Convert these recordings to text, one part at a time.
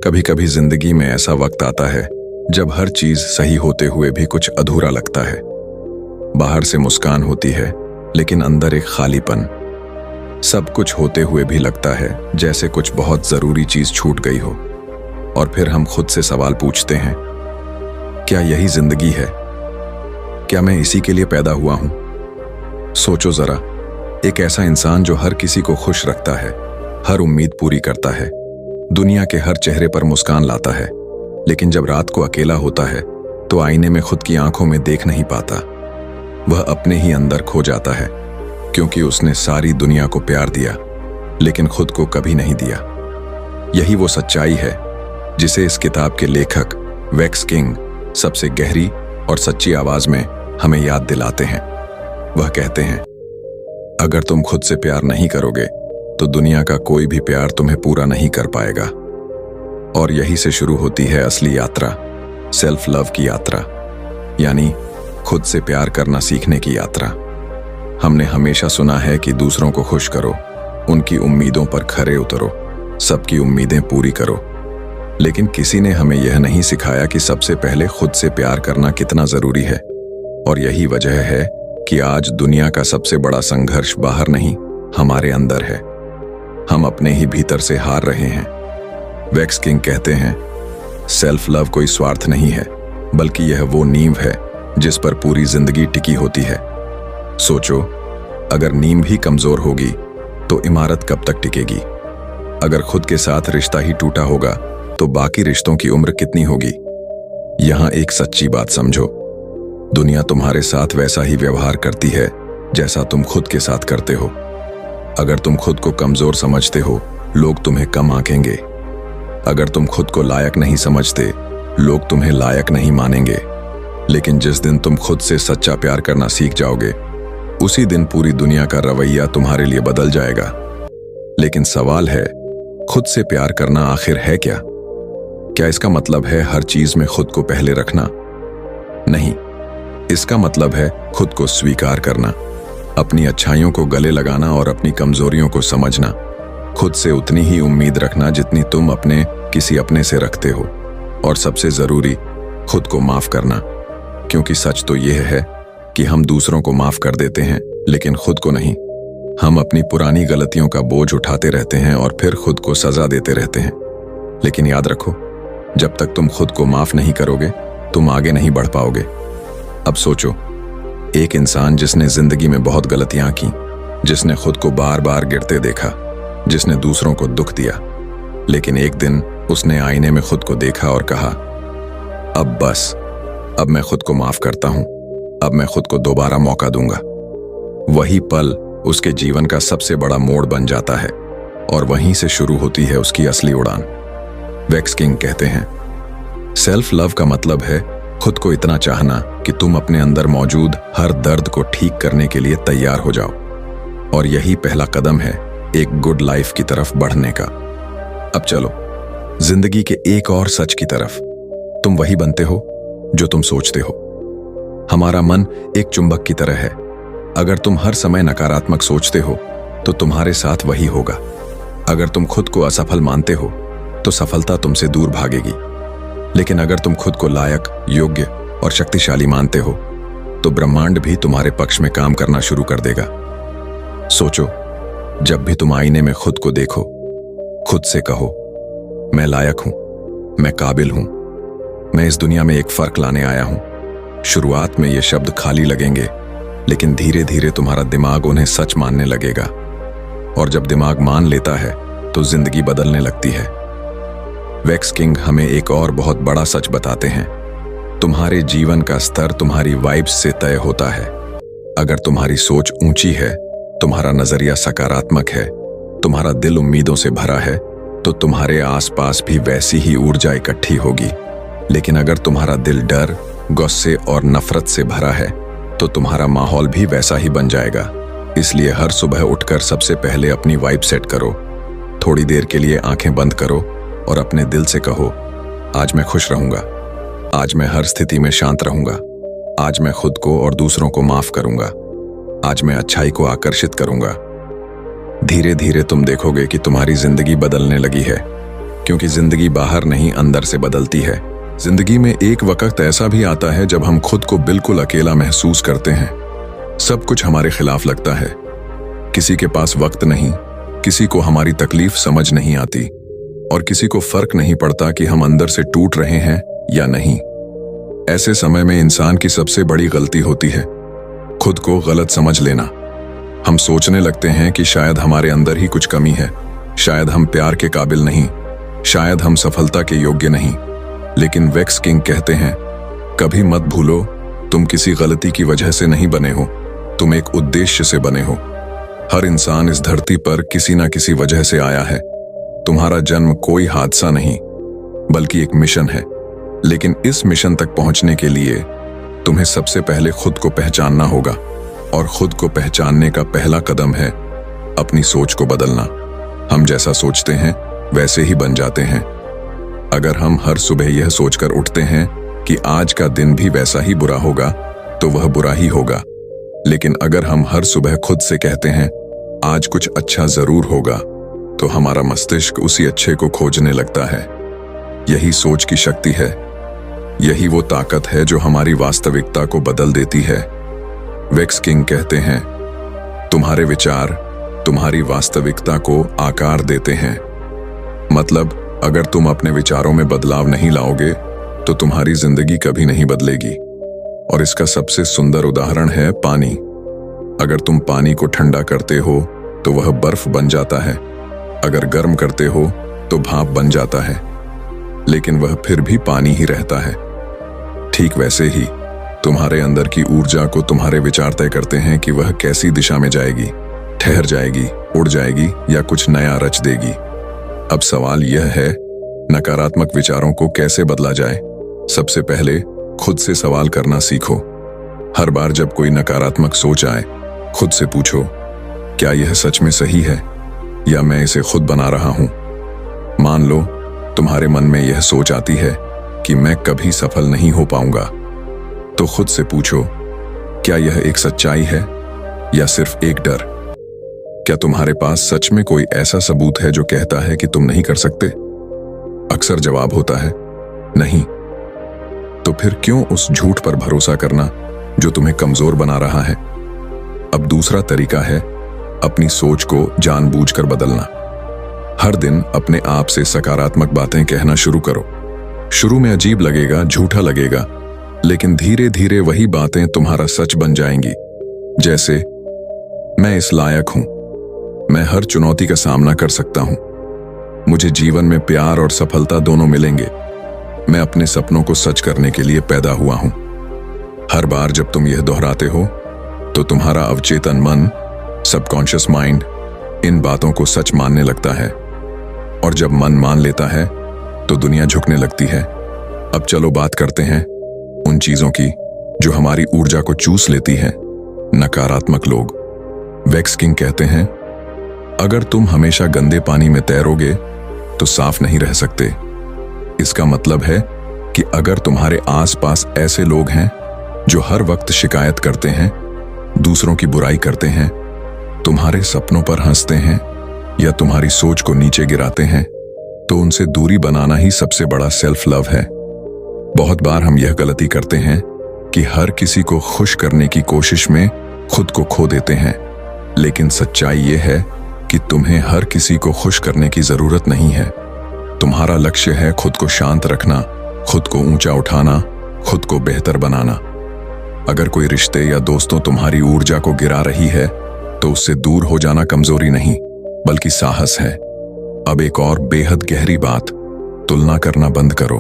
कभी कभी जिंदगी में ऐसा वक्त आता है जब हर चीज सही होते हुए भी कुछ अधूरा लगता है। बाहर से मुस्कान होती है लेकिन अंदर एक खालीपन। सब कुछ होते हुए भी लगता है जैसे कुछ बहुत जरूरी चीज छूट गई हो। और फिर हम खुद से सवाल पूछते हैं, क्या यही जिंदगी है? क्या मैं इसी के लिए पैदा हुआ हूं? सोचो जरा, एक ऐसा इंसान जो हर किसी को खुश रखता है, हर उम्मीद पूरी करता है, दुनिया के हर चेहरे पर मुस्कान लाता है, लेकिन जब रात को अकेला होता है तो आईने में खुद की आंखों में देख नहीं पाता। वह अपने ही अंदर खो जाता है, क्योंकि उसने सारी दुनिया को प्यार दिया लेकिन खुद को कभी नहीं दिया। यही वो सच्चाई है जिसे इस किताब के लेखक वेक्स किंग सबसे गहरी और सच्ची आवाज में हमें याद दिलाते हैं। वह कहते हैं, अगर तुम खुद से प्यार नहीं करोगे तो दुनिया का कोई भी प्यार तुम्हें पूरा नहीं कर पाएगा। और यही से शुरू होती है असली यात्रा, सेल्फ लव की यात्रा, यानी खुद से प्यार करना सीखने की यात्रा। हमने हमेशा सुना है कि दूसरों को खुश करो, उनकी उम्मीदों पर खरे उतरो, सबकी उम्मीदें पूरी करो, लेकिन किसी ने हमें यह नहीं सिखाया कि सबसे पहले खुद से प्यार करना कितना जरूरी है। और यही वजह है कि आज दुनिया का सबसे बड़ा संघर्ष बाहर नहीं, हमारे अंदर है। हम अपने ही भीतर से हार रहे हैं। वेक्स किंग कहते हैं, सेल्फ लव कोई स्वार्थ नहीं है, बल्कि यह वो नींव है जिस पर पूरी जिंदगी टिकी होती है। सोचो, अगर नींव ही कमजोर होगी तो इमारत कब तक टिकेगी? अगर खुद के साथ रिश्ता ही टूटा होगा तो बाकी रिश्तों की उम्र कितनी होगी? यहां एक सच्ची बात समझो, दुनिया तुम्हारे साथ वैसा ही व्यवहार करती है जैसा तुम खुद के साथ करते हो। अगर तुम खुद को कमजोर समझते हो, लोग तुम्हें कम आंकेंगे। अगर तुम खुद को लायक नहीं समझते, लोग तुम्हें लायक नहीं मानेंगे। लेकिन जिस दिन तुम खुद से सच्चा प्यार करना सीख जाओगे, उसी दिन पूरी दुनिया का रवैया तुम्हारे लिए बदल जाएगा। लेकिन सवाल है, खुद से प्यार करना आखिर है क्या? क्या इसका मतलब है हर चीज में खुद को पहले रखना? नहीं, इसका मतलब है खुद को स्वीकार करना, अपनी अच्छाइयों को गले लगाना और अपनी कमजोरियों को समझना। खुद से उतनी ही उम्मीद रखना जितनी तुम अपने किसी अपने से रखते हो। और सबसे जरूरी, खुद को माफ करना, क्योंकि सच तो यह है कि हम दूसरों को माफ कर देते हैं लेकिन खुद को नहीं। हम अपनी पुरानी गलतियों का बोझ उठाते रहते हैं और फिर खुद को सजा देते रहते हैं। लेकिन याद रखो, जब तक तुम खुद को माफ नहीं करोगे तुम आगे नहीं बढ़ पाओगे। अब सोचो, एक इंसान जिसने जिंदगी में बहुत गलतियां की, जिसने खुद को बार बार गिरते देखा, जिसने दूसरों को दुख दिया, लेकिन एक दिन उसने आईने में खुद को देखा और कहा, अब बस, अब मैं खुद को माफ करता हूं, अब मैं खुद को दोबारा मौका दूंगा। वही पल उसके जीवन का सबसे बड़ा मोड़ बन जाता है और वहीं से शुरू होती है उसकी असली उड़ान। वेक्स किंग कहते हैं, सेल्फ लव का मतलब है खुद को इतना चाहना कि तुम अपने अंदर मौजूद हर दर्द को ठीक करने के लिए तैयार हो जाओ। और यही पहला कदम है एक गुड लाइफ की तरफ बढ़ने का। अब चलो जिंदगी के एक और सच की तरफ। तुम वही बनते हो जो तुम सोचते हो। हमारा मन एक चुंबक की तरह है। अगर तुम हर समय नकारात्मक सोचते हो तो तुम्हारे साथ वही होगा। अगर तुम खुद को असफल मानते हो तो सफलता तुमसे दूर भागेगी। लेकिन अगर तुम खुद को लायक, योग्य और शक्तिशाली मानते हो तो ब्रह्मांड भी तुम्हारे पक्ष में काम करना शुरू कर देगा। सोचो, जब भी तुम आईने में खुद को देखो, खुद से कहो, मैं लायक हूं, मैं काबिल हूं, मैं इस दुनिया में एक फर्क लाने आया हूं। शुरुआत में ये शब्द खाली लगेंगे, लेकिन धीरे धीरे तुम्हारा दिमाग उन्हें सच मानने लगेगा। और जब दिमाग मान लेता है तो जिंदगी बदलने लगती है। वेक्स किंग हमें एक और बहुत बड़ा सच बताते हैं, तुम्हारे जीवन का स्तर तुम्हारी वाइब्स से तय होता है। अगर तुम्हारी सोच ऊंची है, तुम्हारा नजरिया सकारात्मक है, तुम्हारा दिल उम्मीदों से भरा है, तो तुम्हारे आसपास भी वैसी ही ऊर्जा इकट्ठी होगी। लेकिन अगर तुम्हारा दिल डर, गुस्से और नफरत से भरा है तो तुम्हारा माहौल भी वैसा ही बन जाएगा। इसलिए हर सुबह उठकर सबसे पहले अपनी वाइब सेट करो। थोड़ी देर के लिए आंखें बंद करो और अपने दिल से कहो, आज मैं खुश रहूंगा, आज मैं हर स्थिति में शांत रहूंगा, आज मैं खुद को और दूसरों को माफ करूंगा, आज मैं अच्छाई को आकर्षित करूंगा। धीरे धीरे तुम देखोगे कि तुम्हारी जिंदगी बदलने लगी है। क्योंकि जिंदगी बाहर नहीं अंदर से बदलती है। जिंदगी में एक वक्त ऐसा भी आता है जब हम खुद को बिल्कुल अकेला महसूस करते हैं। सब कुछ हमारे खिलाफ लगता है। किसी के पास वक्त नहीं, किसी को हमारी तकलीफ समझ नहीं आती और किसी को फर्क नहीं पड़ता कि हम अंदर से टूट रहे हैं या नहीं। ऐसे समय में इंसान की सबसे बड़ी गलती होती है खुद को गलत समझ लेना। हम सोचने लगते हैं कि शायद हमारे अंदर ही कुछ कमी है, शायद हम प्यार के काबिल नहीं, शायद हम सफलता के योग्य नहीं। लेकिन वेक्स किंग कहते हैं, कभी मत भूलो तुम किसी गलती की वजह से नहीं बने हो, तुम एक उद्देश्य से बने हो। हर इंसान इस धरती पर किसी ना किसी वजह से आया है। तुम्हारा जन्म कोई हादसा नहीं बल्कि एक मिशन है। लेकिन इस मिशन तक पहुंचने के लिए तुम्हें सबसे पहले खुद को पहचानना होगा, और खुद को पहचानने का पहला कदम है अपनी सोच को बदलना। हम जैसा सोचते हैं वैसे ही बन जाते हैं। अगर हम हर सुबह यह सोचकर उठते हैं कि आज का दिन भी वैसा ही बुरा होगा, तो वह बुरा ही होगा। लेकिन अगर हम हर सुबह खुद से कहते हैं आज कुछ अच्छा जरूर होगा, तो हमारा मस्तिष्क उसी अच्छे को खोजने लगता है। यही सोच की शक्ति है, यही वो ताकत है जो हमारी वास्तविकता को बदल देती है। वेक्स किंग कहते हैं, तुम्हारे विचार तुम्हारी वास्तविकता को आकार देते हैं। मतलब अगर तुम अपने विचारों में बदलाव नहीं लाओगे तो तुम्हारी जिंदगी कभी नहीं बदलेगी। और इसका सबसे सुंदर उदाहरण है पानी। अगर तुम पानी को ठंडा करते हो तो वह बर्फ बन जाता है, अगर गर्म करते हो तो भाप बन जाता है, लेकिन वह फिर भी पानी ही रहता है। ठीक वैसे ही तुम्हारे अंदर की ऊर्जा को तुम्हारे विचार तय करते हैं कि वह कैसी दिशा में जाएगी, ठहर जाएगी, उड़ जाएगी या कुछ नया रच देगी। अब सवाल यह है, नकारात्मक विचारों को कैसे बदला जाए? सबसे पहले खुद से सवाल करना सीखो। हर बार जब कोई नकारात्मक सोच आए, खुद से पूछो, क्या यह सच में सही है या मैं इसे खुद बना रहा हूं? मान लो तुम्हारे मन में यह सोच आती है कि मैं कभी सफल नहीं हो पाऊंगा, तो खुद से पूछो, क्या यह एक सच्चाई है या सिर्फ एक डर? क्या तुम्हारे पास सच में कोई ऐसा सबूत है जो कहता है कि तुम नहीं कर सकते? अक्सर जवाब होता है नहीं। तो फिर क्यों उस झूठ पर भरोसा करना जो तुम्हें कमजोर बना रहा है? अब दूसरा तरीका है अपनी सोच को जानबूझकर बदलना। हर दिन अपने आप से सकारात्मक बातें कहना शुरू करो। शुरू में अजीब लगेगा, झूठा लगेगा, लेकिन धीरे धीरे वही बातें तुम्हारा सच बन जाएंगी। जैसे, मैं इस लायक हूं, मैं हर चुनौती का सामना कर सकता हूं, मुझे जीवन में प्यार और सफलता दोनों मिलेंगे, मैं अपने सपनों को सच करने के लिए पैदा हुआ हूं। हर बार जब तुम यह दोहराते हो तो तुम्हारा अवचेतन मन, सबकॉन्शियस माइंड, इन बातों को सच मानने लगता है, और जब मन मान लेता है तो दुनिया झुकने लगती है। अब चलो बात करते हैं उन चीजों की जो हमारी ऊर्जा को चूस लेती हैं। नकारात्मक लोग। वेक्स किंग कहते हैं, अगर तुम हमेशा गंदे पानी में तैरोगे तो साफ नहीं रह सकते। इसका मतलब है कि अगर तुम्हारे आसपास ऐसे लोग हैं जो हर वक्त शिकायत करते हैं, दूसरों की बुराई करते हैं, तुम्हारे सपनों पर हंसते हैं या तुम्हारी सोच को नीचे गिराते हैं, तो उनसे दूरी बनाना ही सबसे बड़ा सेल्फ लव है। बहुत बार हम यह गलती करते हैं कि हर किसी को खुश करने की कोशिश में खुद को खो देते हैं। लेकिन सच्चाई यह है कि तुम्हें हर किसी को खुश करने की जरूरत नहीं है। तुम्हारा लक्ष्य है खुद को शांत रखना, खुद को ऊंचा उठाना, खुद को बेहतर बनाना। अगर कोई रिश्ते या दोस्तों तुम्हारी ऊर्जा को गिरा रही है तो उससे दूर हो जाना कमजोरी नहीं बल्कि साहस है। अब एक और बेहद गहरी बात, तुलना करना बंद करो।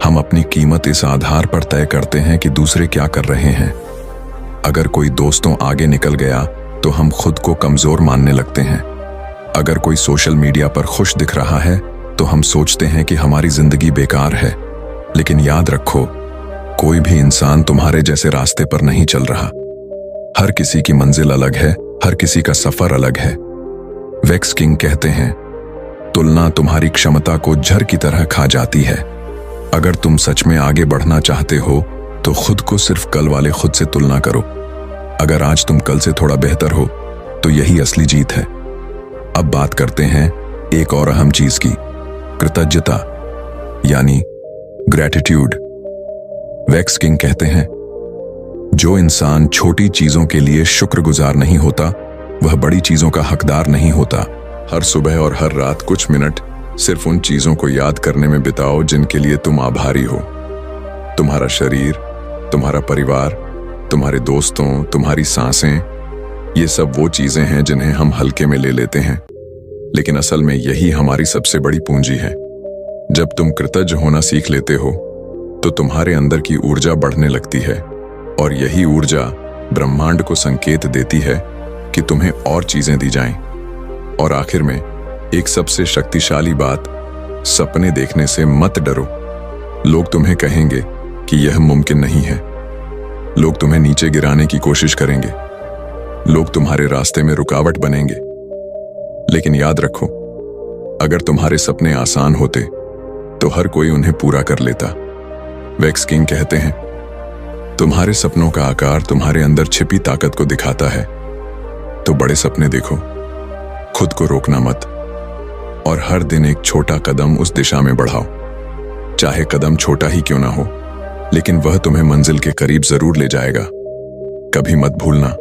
हम अपनी कीमत इस आधार पर तय करते हैं कि दूसरे क्या कर रहे हैं। अगर कोई दोस्तों आगे निकल गया तो हम खुद को कमजोर मानने लगते हैं। अगर कोई सोशल मीडिया पर खुश दिख रहा है तो हम सोचते हैं कि हमारी जिंदगी बेकार है। लेकिन याद रखो, कोई भी इंसान तुम्हारे जैसे रास्ते पर नहीं चल रहा। हर किसी की मंजिल अलग है, हर किसी का सफर अलग है। वेक्स किंग कहते हैं, तुलना तुम्हारी क्षमता को जहर की तरह खा जाती है। अगर तुम सच में आगे बढ़ना चाहते हो तो खुद को सिर्फ कल वाले खुद से तुलना करो। अगर आज तुम कल से थोड़ा बेहतर हो तो यही असली जीत है। अब बात करते हैं एक और अहम चीज की, कृतज्ञता यानी ग्रैटिट्यूड। वैक्स किंग कहते हैं, जो इंसान छोटी चीजों के लिए शुक्रगुजार नहीं होता वह बड़ी चीजों का हकदार नहीं होता। हर सुबह और हर रात कुछ मिनट सिर्फ उन चीजों को याद करने में बिताओ जिनके लिए तुम आभारी हो। तुम्हारा शरीर, तुम्हारा परिवार, तुम्हारे दोस्तों, तुम्हारी सांसें, ये सब वो चीजें हैं जिन्हें हम हल्के में ले लेते हैं, लेकिन असल में यही हमारी सबसे बड़ी पूंजी है। जब तुम कृतज्ञ होना सीख लेते हो तो तुम्हारे अंदर की ऊर्जा बढ़ने लगती है और यही ऊर्जा ब्रह्मांड को संकेत देती है कि तुम्हें और चीजें दी जाएं। और आखिर में एक सबसे शक्तिशाली बात, सपने देखने से मत डरो। लोग तुम्हें कहेंगे कि यह मुमकिन नहीं है, लोग तुम्हें नीचे गिराने की कोशिश करेंगे, लोग तुम्हारे रास्ते में रुकावट बनेंगे, लेकिन याद रखो, अगर तुम्हारे सपने आसान होते तो हर कोई उन्हें पूरा कर लेता। वैक्स किंग कहते हैं, तुम्हारे सपनों का आकार तुम्हारे अंदर छिपी ताकत को दिखाता है। तो बड़े सपने देखो, खुद को रोकना मत और हर दिन एक छोटा कदम उस दिशा में बढ़ाओ। चाहे कदम छोटा ही क्यों ना हो, लेकिन वह तुम्हें मंजिल के करीब जरूर ले जाएगा। कभी मत भूलना,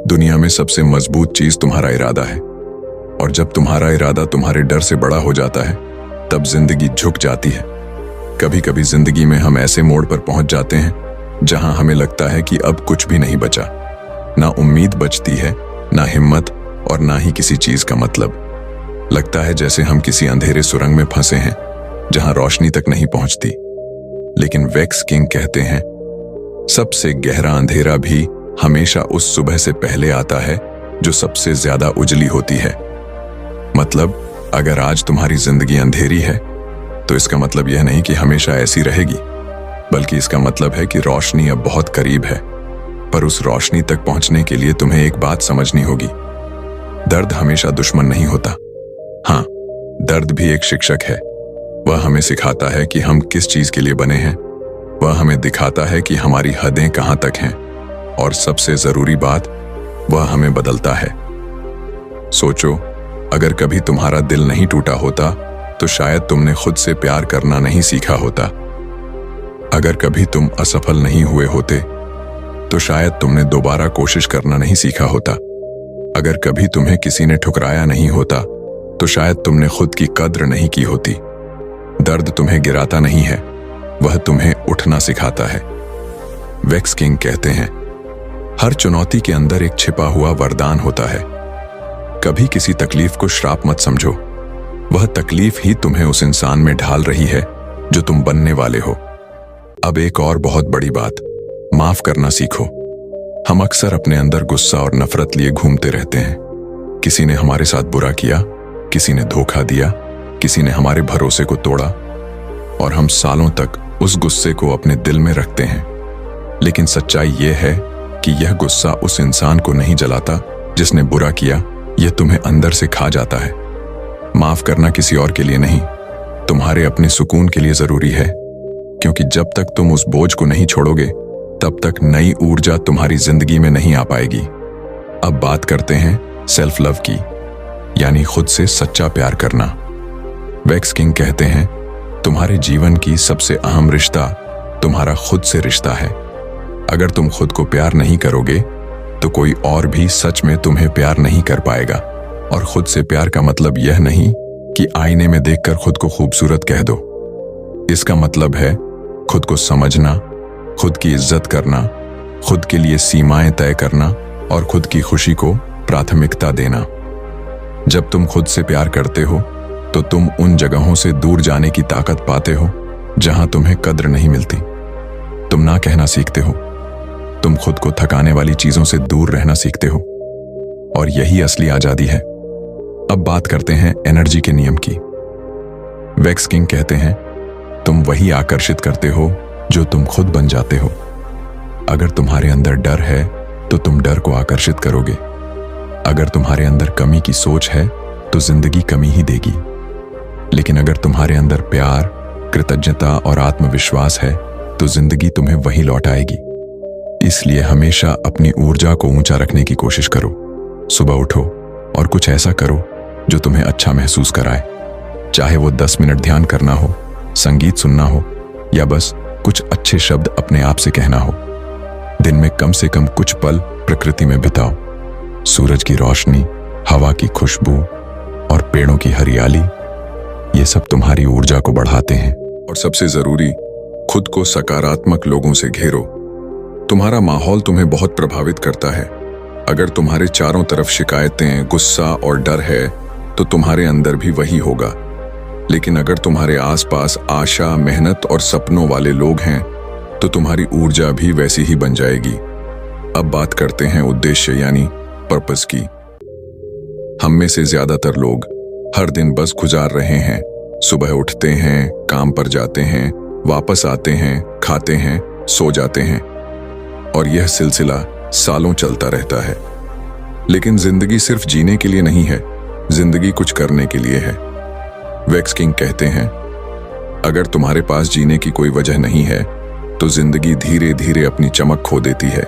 दुनिया में सबसे मजबूत चीज तुम्हारा इरादा है, और जब तुम्हारा इरादा तुम्हारे डर से बड़ा हो जाता है तब जिंदगी झुक जाती है। कभी कभी जिंदगी में हम ऐसे मोड़ पर पहुंच जाते हैं जहां हमें लगता है कि अब कुछ भी नहीं बचा। ना उम्मीद बचती है, ना हिम्मत, और ना ही किसी चीज का मतलब। लगता है जैसे हम किसी अंधेरे सुरंग में फंसे हैं जहां रोशनी तक नहीं पहुंचती। लेकिन वैक्स किंग कहते हैं, सबसे गहरा अंधेरा भी हमेशा उस सुबह से पहले आता है जो सबसे ज्यादा उजली होती है। मतलब अगर आज तुम्हारी जिंदगी अंधेरी है तो इसका मतलब यह नहीं कि हमेशा ऐसी रहेगी, बल्कि इसका मतलब है कि रोशनी अब बहुत करीब है। पर उस रोशनी तक पहुंचने के लिए तुम्हें एक बात समझनी होगी, दर्द हमेशा दुश्मन नहीं होता। हाँ, दर्द भी एक शिक्षक है। वह हमें सिखाता है कि हम किस चीज के लिए बने हैं, वह हमें दिखाता है कि हमारी हदें कहां तक हैं, और सबसे जरूरी बात, वह हमें बदलता है। सोचो, अगर कभी तुम्हारा दिल नहीं टूटा होता तो शायद तुमने खुद से प्यार करना नहीं सीखा होता। अगर कभी तुम असफल नहीं हुए होते तो शायद तुमने दोबारा कोशिश करना नहीं सीखा होता। अगर कभी तुम्हें किसी ने ठुकराया नहीं होता तो शायद तुमने खुद की कद्र नहीं की होती। दर्द तुम्हें गिराता नहीं है, वह तुम्हें उठना सिखाता है। वैक्स किंग कहते हैं, हर चुनौती के अंदर एक छिपा हुआ वरदान होता है। कभी किसी तकलीफ को श्राप मत समझो, वह तकलीफ ही तुम्हें उस इंसान में ढाल रही है जो तुम बनने वाले हो। अब एक और बहुत बड़ी बात, माफ करना सीखो। हम अक्सर अपने अंदर गुस्सा और नफरत लिए घूमते रहते हैं। किसी ने हमारे साथ बुरा किया, किसी ने धोखा दिया, किसी ने हमारे भरोसे को तोड़ा, और हम सालों तक उस गुस्से को अपने दिल में रखते हैं। लेकिन सच्चाई यह है कि यह गुस्सा उस इंसान को नहीं जलाता जिसने बुरा किया, यह तुम्हें अंदर से खा जाता है। माफ करना किसी और के लिए नहीं, तुम्हारे अपने सुकून के लिए जरूरी है, क्योंकि जब तक तुम उस बोझ को नहीं छोड़ोगे तब तक नई ऊर्जा तुम्हारी जिंदगी में नहीं आ पाएगी। अब बात करते हैं सेल्फ लव की, यानी खुद से सच्चा प्यार करना। वैक्स किंग कहते हैं, तुम्हारे जीवन की सबसे अहम रिश्ता तुम्हारा खुद से रिश्ता है। अगर तुम खुद को प्यार नहीं करोगे तो कोई और भी सच में तुम्हें प्यार नहीं कर पाएगा। और खुद से प्यार का मतलब यह नहीं कि आईने में देखकर खुद को खूबसूरत कह दो। इसका मतलब है खुद को समझना, खुद की इज्जत करना, खुद के लिए सीमाएं तय करना और खुद की खुशी को प्राथमिकता देना। जब तुम खुद से प्यार करते हो तो तुम उन जगहों से दूर जाने की ताकत पाते हो जहां तुम्हें कद्र नहीं मिलती। तुम ना कहना सीखते हो, तुम खुद को थकाने वाली चीजों से दूर रहना सीखते हो, और यही असली आजादी है। अब बात करते हैं एनर्जी के नियम की। वैक्स किंग कहते हैं, तुम वही आकर्षित करते हो जो तुम खुद बन जाते हो। अगर तुम्हारे अंदर डर है तो तुम डर को आकर्षित करोगे। अगर तुम्हारे अंदर कमी की सोच है तो जिंदगी कमी ही देगी। लेकिन अगर तुम्हारे अंदर प्यार, कृतज्ञता और आत्मविश्वास है तो जिंदगी तुम्हें वही लौटाएगी। इसलिए हमेशा अपनी ऊर्जा को ऊंचा रखने की कोशिश करो। सुबह उठो और कुछ ऐसा करो जो तुम्हें अच्छा महसूस कराए। चाहे वो 10 मिनट ध्यान करना हो, संगीत सुनना हो या बस कुछ अच्छे शब्द अपने आप से कहना हो। दिन में कम से कम कुछ पल प्रकृति में बिताओ। सूरज की रोशनी, हवा की खुशबू और पेड़ों की हरियाली, ये सब तुम्हारी ऊर्जा को बढ़ाते हैं। और सबसे जरूरी, खुद को सकारात्मक लोगों से घेरो। तुम्हारा माहौल तुम्हें बहुत प्रभावित करता है। अगर तुम्हारे चारों तरफ शिकायतें, गुस्सा और डर है तो तुम्हारे अंदर भी वही होगा। लेकिन अगर तुम्हारे आसपास आशा, मेहनत और सपनों वाले लोग हैं तो तुम्हारी ऊर्जा भी वैसी ही बन जाएगी। अब बात करते हैं उद्देश्य यानी पर्पस की। हम में से ज्यादातर लोग हर दिन बस गुजार रहे हैं। सुबह उठते हैं, काम पर जाते हैं, वापस आते हैं, खाते हैं, सो जाते हैं और यह सिलसिला सालों चलता रहता है। लेकिन जिंदगी सिर्फ जीने के लिए नहीं है, जिंदगी कुछ करने के लिए है। वेक्स किंग कहते हैं, अगर तुम्हारे पास जीने की कोई वजह नहीं है तो जिंदगी धीरे धीरे अपनी चमक खो देती है।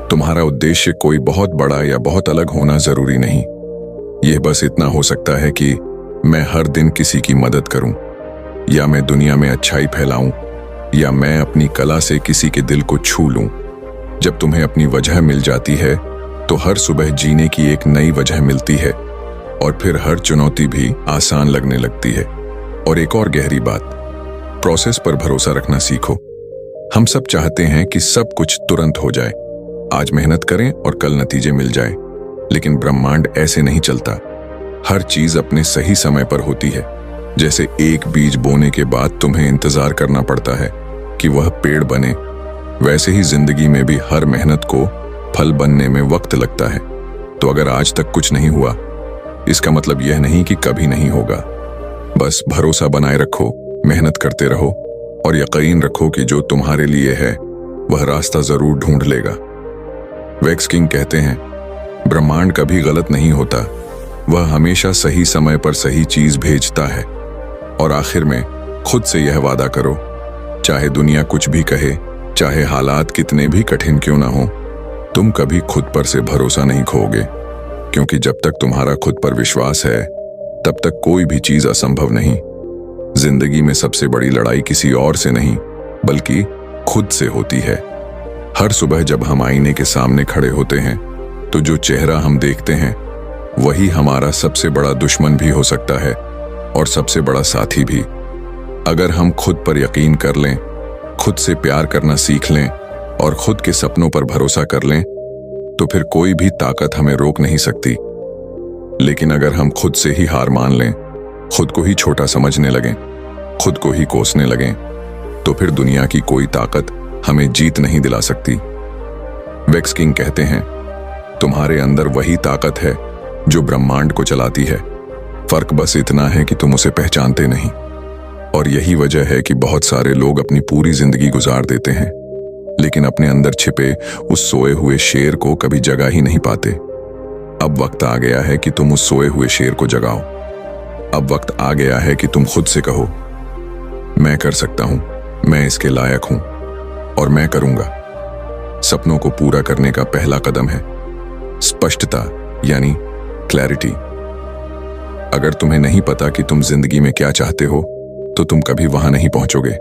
तुम्हारा उद्देश्य कोई बहुत बड़ा या बहुत अलग होना जरूरी नहीं। यह बस इतना हो सकता है कि मैं हर दिन किसी की मदद करूं, या मैं दुनिया में अच्छाई फैलाऊं, या मैं अपनी कला से किसी के दिल को छू लूं। जब तुम्हें अपनी वजह मिल जाती है तो हर सुबह जीने की एक नई वजह मिलती है और फिर हर चुनौती भी आसान लगने लगती है। और एक और गहरी बात, प्रोसेस पर भरोसा रखना सीखो। हम सब चाहते हैं कि सब कुछ तुरंत हो जाए, आज मेहनत करें और कल नतीजे मिल जाए। लेकिन ब्रह्मांड ऐसे नहीं चलता। हर चीज अपने सही समय पर होती है। जैसे एक बीज बोने के बाद तुम्हें इंतजार करना पड़ता है कि वह पेड़ बने, वैसे ही जिंदगी में भी हर मेहनत को फल बनने में वक्त लगता है। तो अगर आज तक कुछ नहीं हुआ, इसका मतलब यह नहीं कि कभी नहीं होगा। बस भरोसा बनाए रखो, मेहनत करते रहो और यकीन रखो कि जो तुम्हारे लिए है वह रास्ता जरूर ढूंढ लेगा। वेक्स किंग कहते हैं, ब्रह्मांड कभी गलत नहीं होता, वह हमेशा सही समय पर सही चीज भेजता है। और आखिर में खुद से यह वादा करो, चाहे दुनिया कुछ भी कहे, चाहे हालात कितने भी कठिन क्यों ना हो, तुम कभी खुद पर से भरोसा नहीं खोओगे। क्योंकि जब तक तुम्हारा खुद पर विश्वास है तब तक कोई भी चीज असंभव नहीं। जिंदगी में सबसे बड़ी लड़ाई किसी और से नहीं बल्कि खुद से होती है। हर सुबह जब हम आईने के सामने खड़े होते हैं तो जो चेहरा हम देखते हैं वही हमारा सबसे बड़ा दुश्मन भी हो सकता है और सबसे बड़ा साथी भी। अगर हम खुद पर यकीन कर लें, खुद से प्यार करना सीख लें और खुद के सपनों पर भरोसा कर लें तो फिर कोई भी ताकत हमें रोक नहीं सकती। लेकिन अगर हम खुद से ही हार मान लें, खुद को ही छोटा समझने लगें, खुद को ही कोसने लगें, तो फिर दुनिया की कोई ताकत हमें जीत नहीं दिला सकती। वेक्स किंग कहते हैं, तुम्हारे अंदर वही ताकत है जो ब्रह्मांड को चलाती है। फर्क बस इतना है कि तुम उसे पहचानते नहीं। और यही वजह है कि बहुत सारे लोग अपनी पूरी जिंदगी गुजार देते हैं लेकिन अपने अंदर छिपे उस सोए हुए शेर को कभी जगा ही नहीं पाते। अब वक्त आ गया है कि तुम उस सोए हुए शेर को जगाओ। अब वक्त आ गया है कि तुम खुद से कहो, मैं कर सकता हूं, मैं इसके लायक हूं और मैं करूंगा। सपनों को पूरा करने का पहला कदम है स्पष्टता यानी क्लैरिटी। अगर तुम्हें नहीं पता कि तुम जिंदगी में क्या चाहते हो तो तुम कभी वहां नहीं पहुंचोगे।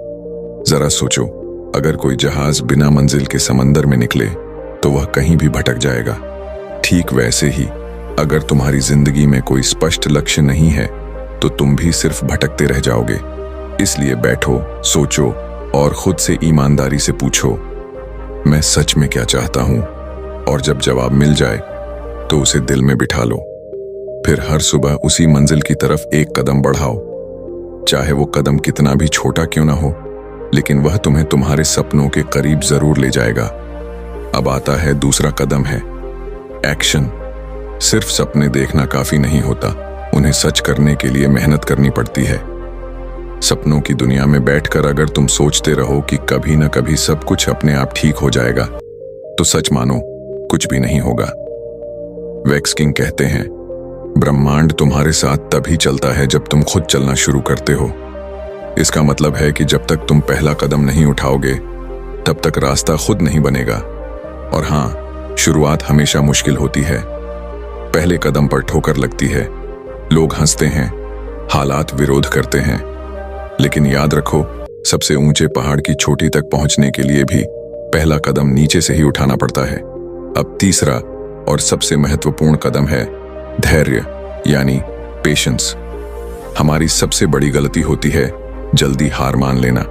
जरा सोचो, अगर कोई जहाज बिना मंजिल के समंदर में निकले तो वह कहीं भी भटक जाएगा। ठीक वैसे ही अगर तुम्हारी जिंदगी में कोई स्पष्ट लक्ष्य नहीं है तो तुम भी सिर्फ भटकते रह जाओगे। इसलिए बैठो, सोचो और खुद से ईमानदारी से पूछो, मैं सच में क्या चाहता हूं? और जब जवाब मिल जाए तो उसे दिल में बिठा लो। फिर हर सुबह उसी मंजिल की तरफ एक कदम बढ़ाओ, चाहे वो कदम कितना भी छोटा क्यों ना हो, लेकिन वह तुम्हें तुम्हारे सपनों के करीब जरूर ले जाएगा। अब आता है दूसरा कदम है एक्शन। सिर्फ सपने देखना काफी नहीं होता, उन्हें सच करने के लिए मेहनत करनी पड़ती है। सपनों की दुनिया में बैठकर अगर तुम सोचते रहो कि कभी ना कभी सब कुछ अपने आप ठीक हो जाएगा तो सच मानो कुछ भी नहीं होगा। वेक्स किंग कहते हैं, ब्रह्मांड तुम्हारे साथ तभी चलता है जब तुम खुद चलना शुरू करते हो। इसका मतलब है कि जब तक तुम पहला कदम नहीं उठाओगे तब तक रास्ता खुद नहीं बनेगा। और हाँ, शुरुआत हमेशा मुश्किल होती है। पहले कदम पर ठोकर लगती है, लोग हंसते हैं, हालात विरोध करते हैं, लेकिन याद रखो, सबसे ऊंचे पहाड़ की चोटी तक पहुंचने के लिए भी पहला कदम नीचे से ही उठाना पड़ता है। अब तीसरा और सबसे महत्वपूर्ण कदम है धैर्य, यानी पेशेंस। हमारी सबसे बड़ी गलती होती है जल्दी हार मान लेना।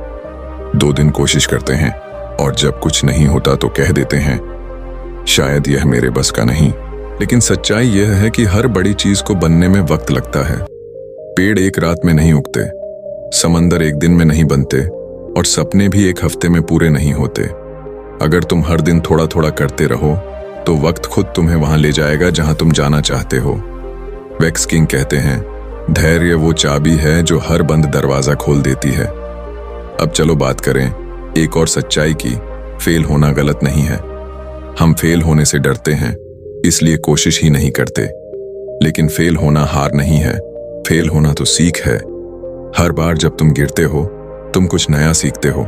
2 दिन कोशिश करते हैं और जब कुछ नहीं होता तो कह देते हैं शायद यह मेरे बस का नहीं। लेकिन सच्चाई यह है कि हर बड़ी चीज को बनने में वक्त लगता है। पेड़ एक रात में नहीं उगते, समंदर एक दिन में नहीं बनते और सपने भी एक हफ्ते में पूरे नहीं होते। अगर तुम हर दिन थोड़ा थोड़ा करते रहो तो वक्त खुद तुम्हें वहां ले जाएगा जहां तुम जाना चाहते हो। वेक्स किंग कहते हैं, धैर्य वो चाबी है जो हर बंद दरवाजा खोल देती है। अब चलो बात करें एक और सच्चाई की। फेल होना गलत नहीं है। हम फेल होने से डरते हैं, इसलिए कोशिश ही नहीं करते। लेकिन फेल होना हार नहीं है, फेल होना तो सीख है। हर बार जब तुम गिरते हो तुम कुछ नया सीखते हो।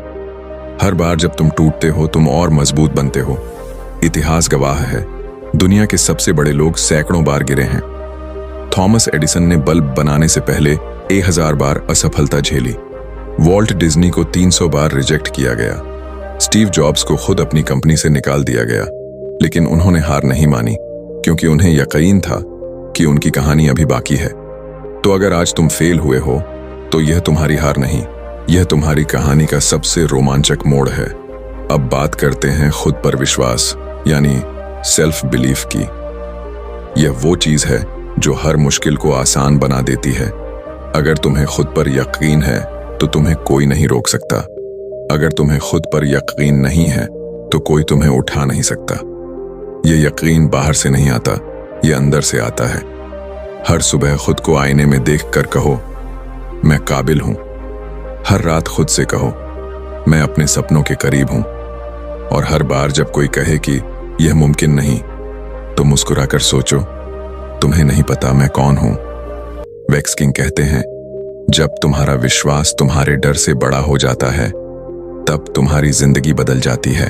हर बार जब तुम टूटते हो तुम और मजबूत बनते हो। इतिहास गवाह है, दुनिया के सबसे बड़े लोग सैकड़ों बार गिरे हैं। थॉमस एडिसन ने बल्ब बनाने से पहले 1000 बार असफलता झेली। वॉल्ट डिज्नी को 300 बार रिजेक्ट किया गया। स्टीव जॉब्स को खुद अपनी कंपनी से निकाल दिया गया, लेकिन उन्होंने हार नहीं मानी क्योंकि उन्हें यकीन था कि उनकी कहानी अभी बाकी है। तो अगर आज तुम फेल हुए हो तो यह तुम्हारी हार नहीं, यह तुम्हारी कहानी का सबसे रोमांचक मोड़ है। अब बात करते हैं खुद पर विश्वास, यानी सेल्फ बिलीफ की। यह वो चीज है जो हर मुश्किल को आसान बना देती है। अगर तुम्हें खुद पर यकीन है तो तुम्हें कोई नहीं रोक सकता। अगर तुम्हें खुद पर यकीन नहीं है तो कोई तुम्हें उठा नहीं सकता। यह यकीन बाहर से नहीं आता, यह अंदर से आता है। हर सुबह खुद को आईने में देखकर कहो, मैं काबिल हूं। हर रात खुद से कहो, मैं अपने सपनों के करीब हूं। और हर बार जब कोई कहे कि यह मुमकिन नहीं, तो मुस्कुराकर सोचो, तुम्हें नहीं पता मैं कौन हूं। वेक्स किंग कहते हैं, जब तुम्हारा विश्वास तुम्हारे डर से बड़ा हो जाता है तब तुम्हारी जिंदगी बदल जाती है।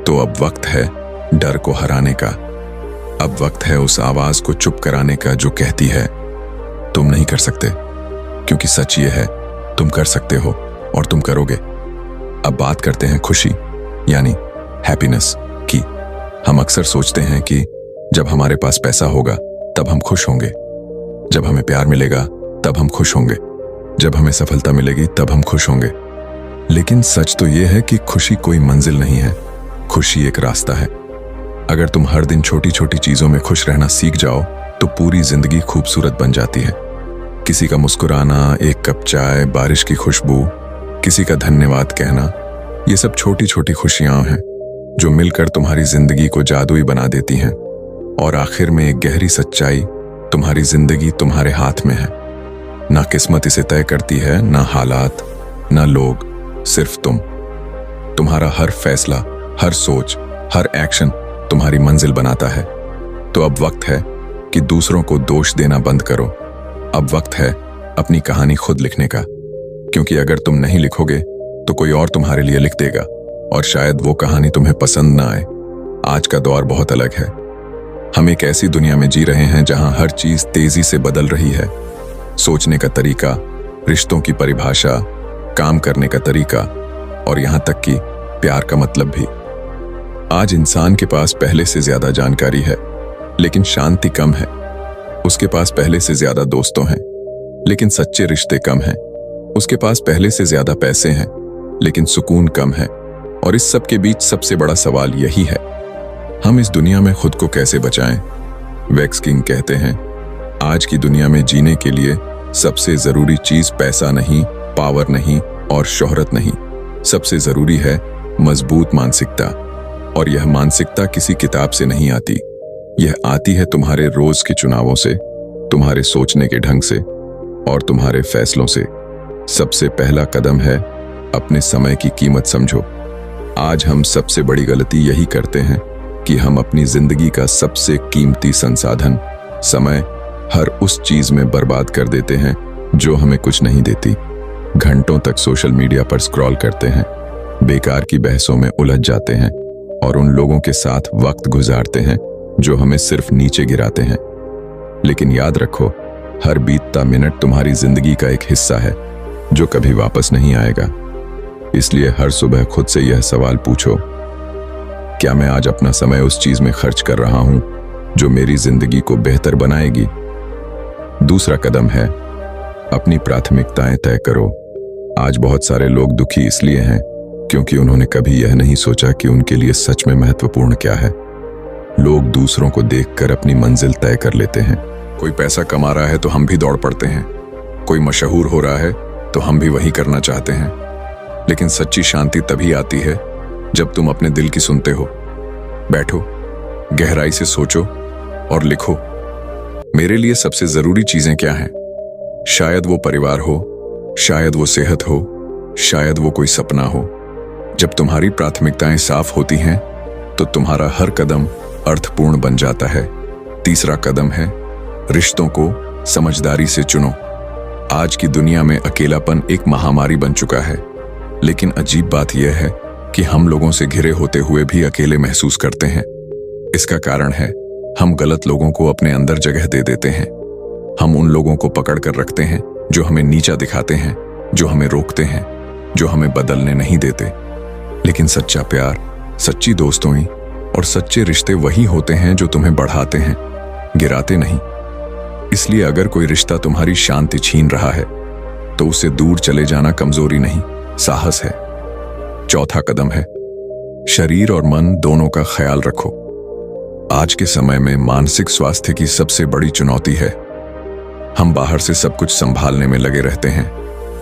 तो अब वक्त है डर को हराने का। अब वक्त है उस आवाज को चुप कराने का जो कहती है तुम नहीं कर सकते, क्योंकि सच ये है तुम कर सकते हो और तुम करोगे। अब बात करते हैं खुशी, यानी हैप्पीनेस की। हम अक्सर सोचते हैं कि जब हमारे पास पैसा होगा तब हम खुश होंगे, जब हमें प्यार मिलेगा तब हम खुश होंगे, जब हमें सफलता मिलेगी तब हम खुश होंगे। लेकिन सच तो यह है कि खुशी कोई मंजिल नहीं है, खुशी एक रास्ता है। अगर तुम हर दिन छोटी छोटी चीजों में खुश रहना सीख जाओ तो पूरी जिंदगी खूबसूरत बन जाती है। किसी का मुस्कुराना, एक कप चाय, बारिश की खुशबू, किसी का धन्यवाद कहना, ये सब छोटी छोटी खुशियां हैं जो मिलकर तुम्हारी जिंदगी को जादुई बना देती हैं। और आखिर में एक गहरी सच्चाई, तुम्हारी जिंदगी तुम्हारे हाथ में है। ना किस्मत इसे तय करती है, ना हालात, ना लोग, सिर्फ तुम। तुम्हारा हर फैसला, हर सोच, हर एक्शन तुम्हारी मंजिल बनाता है। तो अब वक्त है कि दूसरों को दोष देना बंद करो। अब वक्त है अपनी कहानी खुद लिखने का, क्योंकि अगर तुम नहीं लिखोगे तो कोई और तुम्हारे लिए लिख देगा, और शायद वो कहानी तुम्हें पसंद ना आए। आज का दौर बहुत अलग है। हम एक ऐसी दुनिया में जी रहे हैं जहां हर चीज तेजी से बदल रही है। सोचने का तरीका, रिश्तों की परिभाषा, काम करने का तरीका, और यहां तक कि प्यार का मतलब भी। आज इंसान के पास पहले से ज्यादा जानकारी है, लेकिन शांति कम है। उसके पास पहले से ज्यादा दोस्तों हैं, लेकिन सच्चे रिश्ते कम हैं। उसके पास पहले से ज्यादा पैसे हैं, लेकिन सुकून कम है। और इस सब के बीच सबसे बड़ा सवाल यही है, हम इस दुनिया में खुद को कैसे बचाएं? वेक्स किंग कहते हैं, आज की दुनिया में जीने के लिए सबसे जरूरी चीज पैसा नहीं, पावर नहीं और शोहरत नहीं। सबसे जरूरी है मजबूत मानसिकता। और यह मानसिकता किसी किताब से नहीं आती, यह आती है तुम्हारे रोज के चुनावों से, तुम्हारे सोचने के ढंग से और तुम्हारे फैसलों से। सबसे पहला कदम है अपने समय की कीमत समझो। आज हम सबसे बड़ी गलती यही करते हैं कि हम अपनी जिंदगी का सबसे कीमती संसाधन समय हर उस चीज में बर्बाद कर देते हैं जो हमें कुछ नहीं देती। घंटों तक सोशल मीडिया पर स्क्रॉल करते हैं, बेकार की बहसों में उलझ जाते हैं और उन लोगों के साथ वक्त गुजारते हैं जो हमें सिर्फ नीचे गिराते हैं। लेकिन याद रखो, हर बीतता मिनट तुम्हारी जिंदगी का एक हिस्सा है जो कभी वापस नहीं आएगा। इसलिए हर सुबह खुद से यह सवाल पूछो, क्या मैं आज अपना समय उस चीज में खर्च कर रहा हूं जो मेरी जिंदगी को बेहतर बनाएगी? दूसरा कदम है, अपनी प्राथमिकताएं तय करो। आज बहुत सारे लोग दुखी इसलिए हैं क्योंकि उन्होंने कभी यह नहीं सोचा कि उनके लिए सच में महत्वपूर्ण क्या है। लोग दूसरों को देखकर अपनी मंजिल तय कर लेते हैं। कोई पैसा कमा रहा है तो हम भी दौड़ पड़ते हैं, कोई मशहूर हो रहा है तो हम भी वही करना चाहते हैं। लेकिन सच्ची शांति तभी आती है जब तुम अपने दिल की सुनते हो। बैठो, गहराई से सोचो और लिखो, मेरे लिए सबसे जरूरी चीजें क्या हैं? शायद वो परिवार हो, शायद वो सेहत हो, शायद वो कोई सपना हो। जब तुम्हारी प्राथमिकताएं साफ होती हैं तो तुम्हारा हर कदम अर्थपूर्ण बन जाता है। तीसरा कदम है, रिश्तों को समझदारी से चुनो। आज की दुनिया में अकेलापन एक महामारी बन चुका है, लेकिन अजीब बात यह है कि हम लोगों से घिरे होते हुए भी अकेले महसूस करते हैं। इसका कारण है, हम गलत लोगों को अपने अंदर जगह दे देते हैं। हम उन लोगों को पकड़ कर रखते हैं जो हमें नीचा दिखाते हैं, जो हमें रोकते हैं, जो हमें बदलने नहीं देते। लेकिन सच्चा प्यार, सच्ची दोस्ती और सच्चे रिश्ते वही होते हैं जो तुम्हें बढ़ाते हैं, गिराते नहीं। इसलिए अगर कोई रिश्ता तुम्हारी शांति छीन रहा है तो उसे दूर चले जाना कमजोरी नहीं, साहस है। चौथा कदम है, शरीर और मन दोनों का ख्याल रखो। आज के समय में मानसिक स्वास्थ्य की सबसे बड़ी चुनौती है। हम बाहर से सब कुछ संभालने में लगे रहते हैं,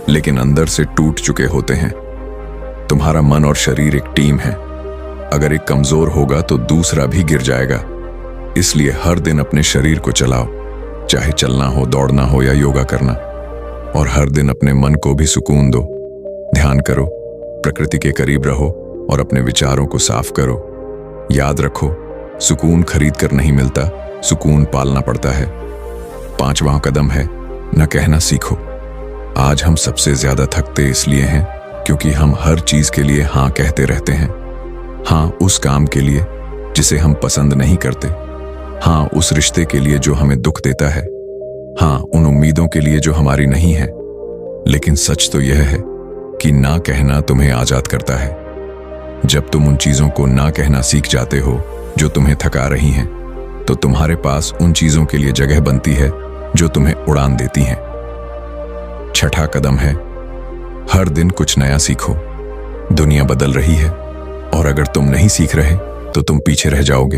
लेकिन अंदर से टूट चुके होते हैं। तुम्हारा मन और शरीर एक टीम है। अगर एक कमजोर होगा तो दूसरा भी गिर जाएगा। इसलिए हर दिन अपने शरीर को चलाओ, चाहे चलना हो, दौड़ना हो या योगा करना। और हर दिन अपने मन को भी सुकून दो। ध्यान करो, प्रकृति के करीब रहो और अपने विचारों को साफ करो। याद रखो, सुकून खरीद कर नहीं मिलता, सुकून पालना पड़ता है। पांचवा कदम है, न कहना सीखो। आज हम सबसे ज्यादा थकते इसलिए हैं क्योंकि हम हर चीज के लिए हाँ कहते रहते हैं। हाँ उस काम के लिए जिसे हम पसंद नहीं करते, हाँ उस रिश्ते के लिए जो हमें दुख देता है, हाँ उन उम्मीदों के लिए जो हमारी नहीं है। लेकिन सच तो यह है कि ना कहना तुम्हें आजाद करता है। जब तुम उन चीजों को ना कहना सीख जाते हो जो तुम्हें थका रही हैं, तो तुम्हारे पास उन चीजों के लिए जगह बनती है जो तुम्हें उड़ान देती हैं। छठा कदम है, हर दिन कुछ नया सीखो। दुनिया बदल रही है और अगर तुम नहीं सीख रहे तो तुम पीछे रह जाओगे।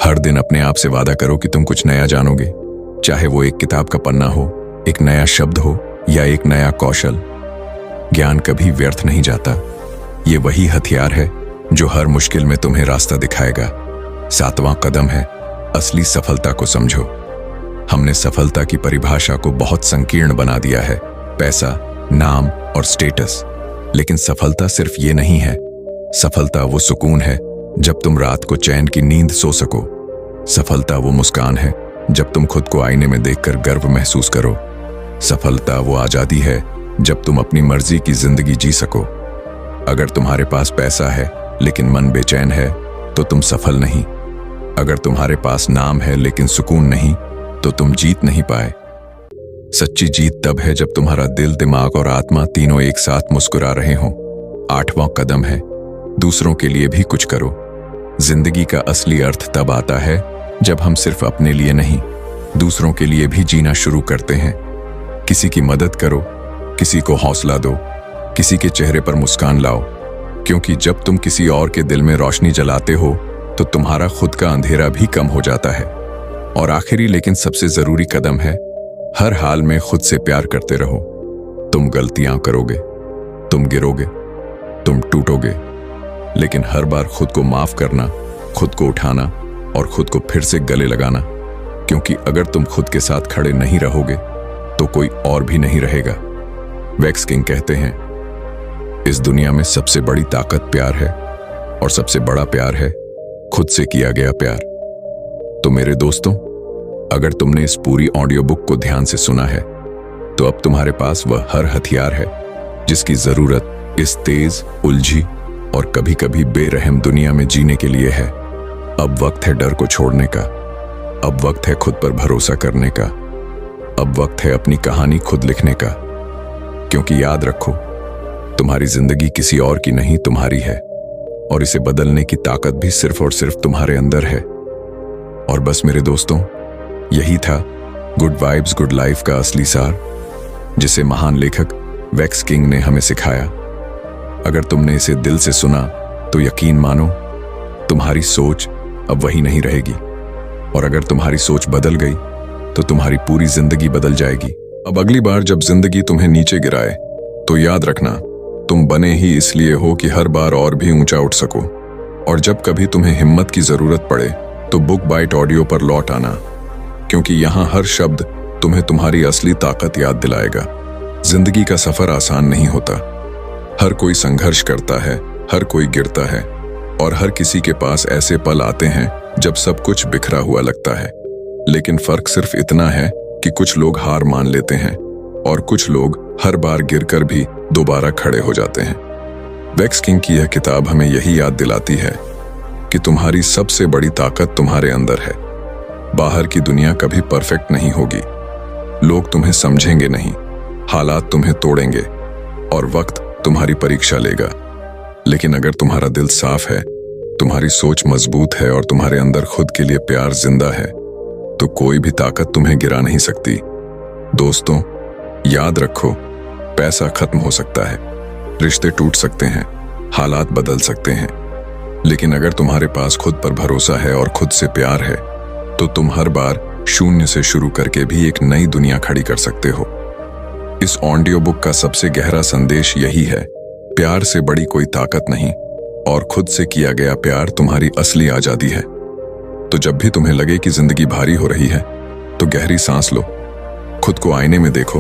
हर दिन अपने आप से वादा करो कि तुम कुछ नया जानोगे, चाहे वो एक किताब का पन्ना हो, एक नया शब्द हो या एक नया कौशल। ज्ञान कभी व्यर्थ नहीं जाता। ये वही हथियार है जो हर मुश्किल में तुम्हें रास्ता दिखाएगा। सातवां कदम है, असली सफलता को समझो। हमने सफलता की परिभाषा को बहुत संकीर्ण बना दिया है, पैसा, नाम और स्टेटस। लेकिन सफलता सिर्फ ये नहीं है। सफलता वो सुकून है जब तुम रात को चैन की नींद सो सको। सफलता वो मुस्कान है जब तुम खुद को आईने में देखकर गर्व महसूस करो। सफलता वो आजादी है जब तुम अपनी मर्जी की जिंदगी जी सको। अगर तुम्हारे पास पैसा है लेकिन मन बेचैन है तो तुम सफल नहीं। अगर तुम्हारे पास नाम है लेकिन सुकून नहीं तो तुम जीत नहीं पाए। सच्ची जीत तब है जब तुम्हारा दिल, दिमाग और आत्मा तीनों एक साथ मुस्कुरा रहे हों। आठवां कदम है, दूसरों के लिए भी कुछ करो। जिंदगी का असली अर्थ तब आता है जब हम सिर्फ अपने लिए नहीं, दूसरों के लिए भी जीना शुरू करते हैं। किसी की मदद करो, किसी को हौसला दो, किसी के चेहरे पर मुस्कान लाओ। क्योंकि जब तुम किसी और के दिल में रोशनी जलाते हो तो तुम्हारा खुद का अंधेरा भी कम हो जाता है। और आखिरी लेकिन सबसे जरूरी कदम है, हर हाल में खुद से प्यार करते रहो। तुम गलतियां करोगे, तुम गिरोगे, तुम टूटोगे, लेकिन हर बार खुद को माफ करना, खुद को उठाना और खुद को फिर से गले लगाना। क्योंकि अगर तुम खुद के साथ खड़े नहीं रहोगे तो कोई और भी नहीं रहेगा। वैक्स किंग कहते हैं, इस दुनिया में सबसे बड़ी ताकत प्यार है और सबसे बड़ा प्यार है खुद से किया गया प्यार। तो मेरे दोस्तों, अगर तुमने इस पूरी ऑडियो बुक को ध्यान से सुना है तो अब तुम्हारे पास वह हर हथियार है जिसकी जरूरत इस तेज, उलझी और कभी कभी बेरहम दुनिया में जीने के लिए है। अब वक्त है डर को छोड़ने का। अब वक्त है खुद पर भरोसा करने का। अब वक्त है अपनी कहानी खुद लिखने का, क्योंकि याद रखो, तुम्हारी जिंदगी किसी और की नहीं, तुम्हारी है, और इसे बदलने की ताकत भी सिर्फ और सिर्फ तुम्हारे अंदर है। और बस मेरे दोस्तों, यही था गुड वाइब्स गुड लाइफ का असली सार, जिसे महान लेखक वेक्स किंग ने हमें सिखाया। अगर तुमने इसे दिल से सुना तो यकीन मानो, तुम्हारी सोच अब वही नहीं रहेगी, और अगर तुम्हारी सोच बदल गई तो तुम्हारी पूरी जिंदगी बदल जाएगी। अब अगली बार जब जिंदगी तुम्हें नीचे गिराए तो याद रखना, तुम बने ही इसलिए हो कि हर बार और भी ऊंचा उठ सको। और जब कभी तुम्हें हिम्मत की जरूरत पड़े तो बुक बाइट ऑडियो पर लौट आना, क्योंकि यहाँ हर शब्द तुम्हें तुम्हारी असली ताकत याद दिलाएगा। जिंदगी का सफर आसान नहीं होता, हर कोई संघर्ष करता है, हर कोई गिरता है, और हर किसी के पास ऐसे पल आते हैं जब सब कुछ बिखरा हुआ लगता है। लेकिन फर्क सिर्फ इतना है कि कुछ लोग हार मान लेते हैं और कुछ लोग हर बार गिरकर भी दोबारा खड़े हो जाते हैं। वेक्स किंग की यह किताब हमें यही याद दिलाती है कि तुम्हारी सबसे बड़ी ताकत तुम्हारे अंदर है। बाहर की दुनिया कभी परफेक्ट नहीं होगी, लोग तुम्हें समझेंगे नहीं, हालात तुम्हें तोड़ेंगे और वक्त तुम्हारी परीक्षा लेगा। लेकिन अगर तुम्हारा दिल साफ है, तुम्हारी सोच मजबूत है और तुम्हारे अंदर खुद के लिए प्यार जिंदा है, तो कोई भी ताकत तुम्हें गिरा नहीं सकती। दोस्तों, याद रखो, पैसा खत्म हो सकता है, रिश्ते टूट सकते हैं, हालात बदल सकते हैं, लेकिन अगर तुम्हारे पास खुद पर भरोसा है और खुद से प्यार है, तो तुम हर बार शून्य से शुरू करके भी एक नई दुनिया खड़ी कर सकते हो। इस ऑडियो बुक का सबसे गहरा संदेश यही है, प्यार से बड़ी कोई ताकत नहीं, और खुद से किया गया प्यार तुम्हारी असली आजादी है। तो जब भी तुम्हें लगे कि जिंदगी भारी हो रही है, तो गहरी सांस लो, खुद को आईने में देखो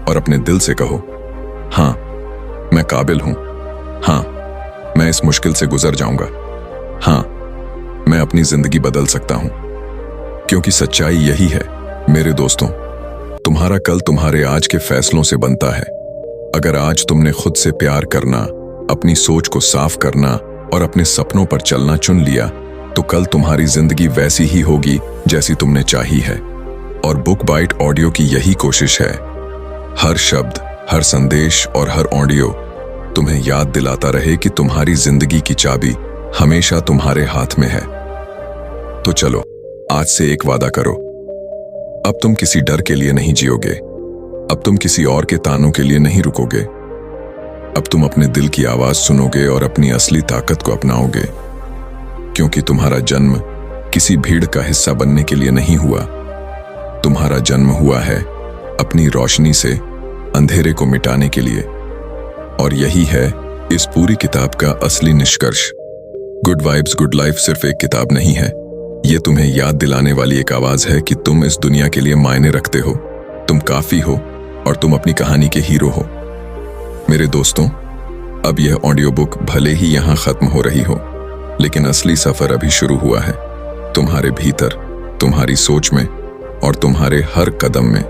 और अपने दिल से कहो, हाँ, मैं काबिल हूं, हाँ, मैं इस मुश्किल से गुजर जाऊंगा, हाँ, मैं अपनी जिंदगी बदल सकता हूं। क्योंकि सच्चाई यही है मेरे दोस्तों, तुम्हारा कल तुम्हारे आज के फैसलों से बनता है। अगर आज तुमने खुद से प्यार करना, अपनी सोच को साफ करना और अपने सपनों पर चलना चुन लिया, तो कल तुम्हारी जिंदगी वैसी ही होगी जैसी तुमने चाही है। और बुक बाइट ऑडियो की यही कोशिश है, हर शब्द, हर संदेश और हर ऑडियो तुम्हें याद दिलाता रहे कि तुम्हारी जिंदगी की चाबी हमेशा तुम्हारे हाथ में है। तो चलो, आज से एक वादा करो, अब तुम किसी डर के लिए नहीं जियोगे, अब तुम किसी और के तानों के लिए नहीं रुकोगे, अब तुम अपने दिल की आवाज सुनोगे और अपनी असली ताकत को अपनाओगे। क्योंकि तुम्हारा जन्म किसी भीड़ का हिस्सा बनने के लिए नहीं हुआ, तुम्हारा जन्म हुआ है अपनी रोशनी से अंधेरे को मिटाने के लिए। और यही है इस पूरी किताब का असली निष्कर्ष। गुड वाइब्स गुड लाइफ सिर्फ एक किताब नहीं है, ये तुम्हें याद दिलाने वाली एक आवाज है कि तुम इस दुनिया के लिए मायने रखते हो, तुम काफी हो और तुम अपनी कहानी के हीरो हो। मेरे दोस्तों, अब यह ऑडियो बुक भले ही यहां खत्म हो रही हो, लेकिन असली सफर अभी शुरू हुआ है, तुम्हारे भीतर, तुम्हारी सोच में और तुम्हारे हर कदम में।